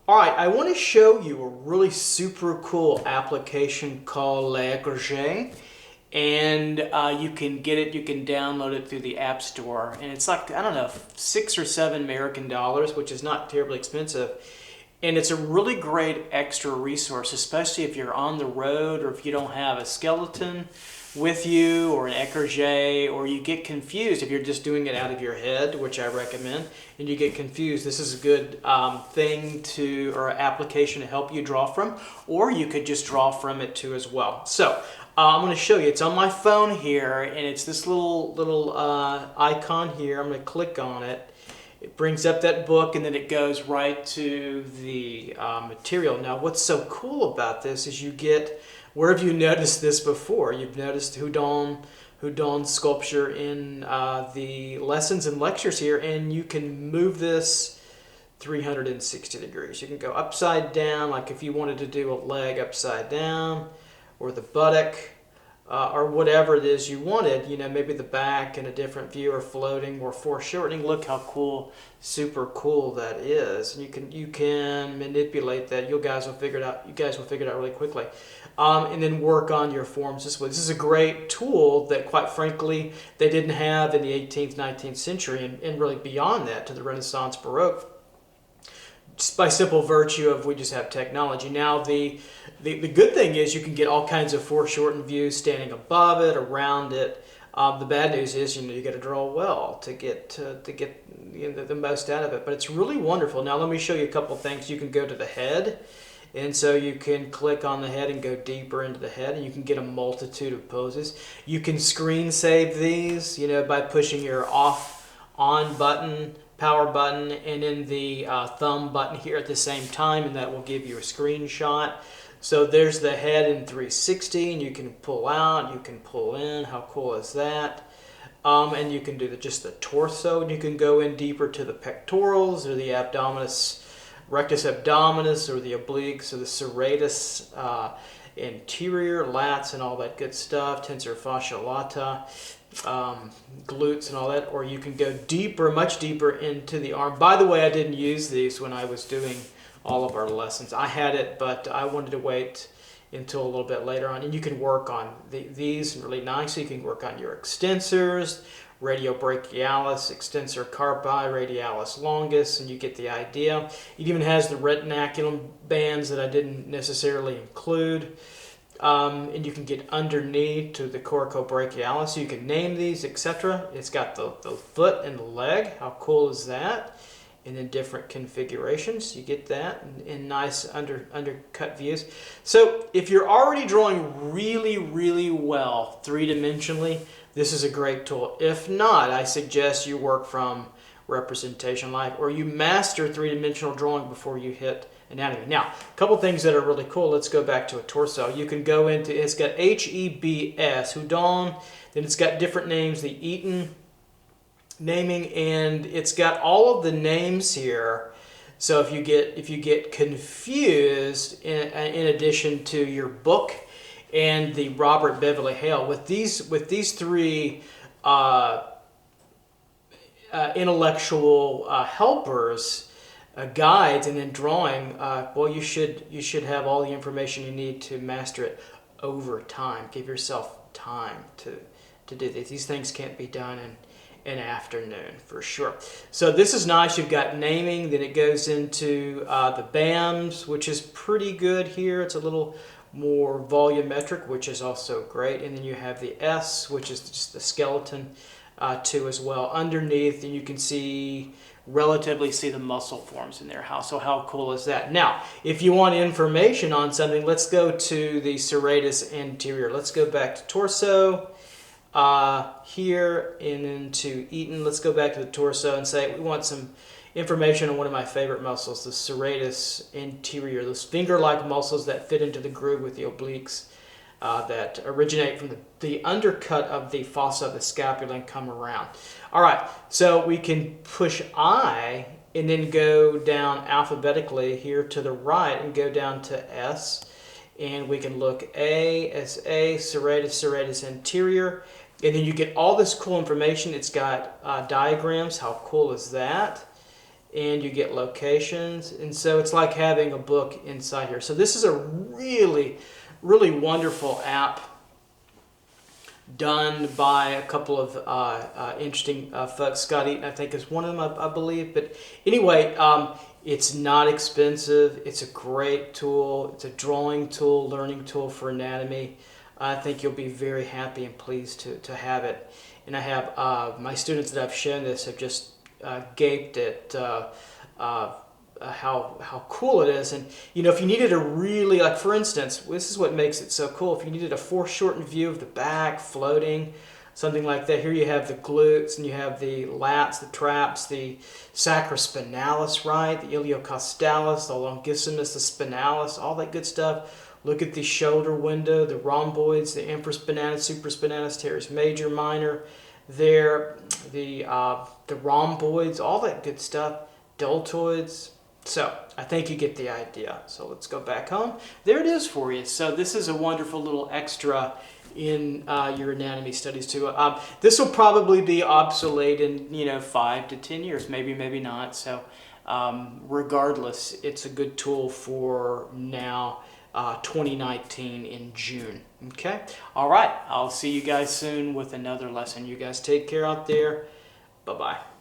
All right, I want to show you a really super cool application called Ecorche, and you can get it, you can download it through the App Store, and it's like, I don't know, $6 or $7 American, which is not terribly expensive, and it's a really great extra resource, especially if you're on the road or if you don't have a skeleton with you or an Ecorche, or you get confused if you're just doing it out of your head, which I recommend, and you get confused. This is a good thing to, or application to help you draw from, or you could just draw from it too as well. So I'm going to show you. It's on my phone here, and it's this little icon here. I'm going to click on it. It brings up that book, and then it goes right to the material. Now, what's so cool about this is you get, where have you noticed this before? You've noticed Houdon sculpture in the lessons and lectures here, and you can move this 360 degrees. You can go upside down, like if you wanted to do a leg upside down, or the buttock, or whatever it is you wanted, you know, maybe the back in a different view, or floating, or foreshortening. Look how cool, super cool that is. And you can manipulate that. You guys will figure it out. You guys will figure it out really quickly, and then work on your forms this way. This is a great tool that, quite frankly, they didn't have in the 18th, 19th century, and really beyond that to the Renaissance, Baroque. Just by simple virtue of we just have technology. Now the good thing is you can get all kinds of foreshortened views standing above it, around it. The bad news is, you know, you got to draw well to get you know, the most out of it. But it's really wonderful. Now let me show you a couple things. You can go to the head, and so you can click on the head and go deeper into the head, and you can get a multitude of poses. You can screen save these, you know, by pushing your on button, power button, and then the thumb button here at the same time, and that will give you a screenshot. So there's the head in 360, and you can pull out, you can pull in. How cool is that? And you can do just the torso, and you can go in deeper to the pectorals, or the abdominis, rectus abdominis, or the obliques, or the serratus anterior, lats, and all that good stuff, tensor fascia lata, glutes and all that. Or you can go deeper, much deeper into the arm. By the way, I didn't use these when I was doing all of our lessons. I had it, but I wanted to wait until a little bit later on. And you can work on these really nicely. You can work on your extensors, radiobrachialis, extensor carpi, radialis longus, and you get the idea. It even has the retinaculum bands that I didn't necessarily include. And you can get underneath to the coracobrachialis. So you can name these, etc. It's got the foot and the leg. How cool is that? And then different configurations. You get that in nice undercut views. So if you're already drawing really, really well three-dimensionally, this is a great tool. If not, I suggest you work from Representation Live, or you master three-dimensional drawing before you hit anatomy. Now, a couple things that are really cool. Let's go back to a torso. You can go into, it's got HEBS, Houdon, then it's got different names, the Eaton naming, and it's got all of the names here. So if you get confused, in addition to your book and the Robert Beverly Hale, with these three intellectual helpers, guides, and then drawing, well, you should have all the information you need to master it over time. Give yourself time to do this. These things can't be done in an afternoon, for sure. So this is nice. You've got naming, then it goes into the BAMs, which is pretty good here. It's a little more volumetric, which is also great. And then you have the S, which is just the skeleton too as well. Underneath, and you can relatively see the muscle forms in there. How cool is that? Now, if you want information on something, let's go to the Serratus Anterior. Let's go back to torso here, and into Eaton. Let's go back to the torso and say we want some information on one of my favorite muscles, the Serratus Anterior, those finger-like muscles that fit into the groove with the obliques, that originate from the undercut of the fossa of the scapula and come around. All right, so we can push I and then go down alphabetically here to the right and go down to S, and we can look A, SA, Serratus Anterior, and then you get all this cool information. It's got diagrams. How cool is that? and you get locations. And so it's like having a book inside here. So this is a really, really wonderful app done by a couple of interesting folks. Scott Eaton, I think, is one of them, I believe. But anyway, it's not expensive. It's a great tool. It's a drawing tool, learning tool for anatomy. I think you'll be very happy and pleased to have it. And I have my students that I've shown this have just gaped at how cool it is. And you know, if you needed a really, like for instance, this is what makes it so cool. If you needed a foreshortened view of the back floating, something like that, here you have the glutes and you have the lats, the traps, the sacrospinalis, right, the iliocostalis, the longissimus, the spinalis, all that good stuff. Look at the shoulder window, the rhomboids, the infraspinatus, supraspinatus, teres major, minor, there, the rhomboids, all that good stuff, deltoids. So I think you get the idea. So let's go back home. There it is for you. So this is a wonderful little extra in your anatomy studies too. This will probably be obsolete in 5 to 10 years, maybe not. So regardless, it's a good tool for now. 2019 in June. Okay? All right. I'll see you guys soon with another lesson. You guys take care out there. Bye-bye.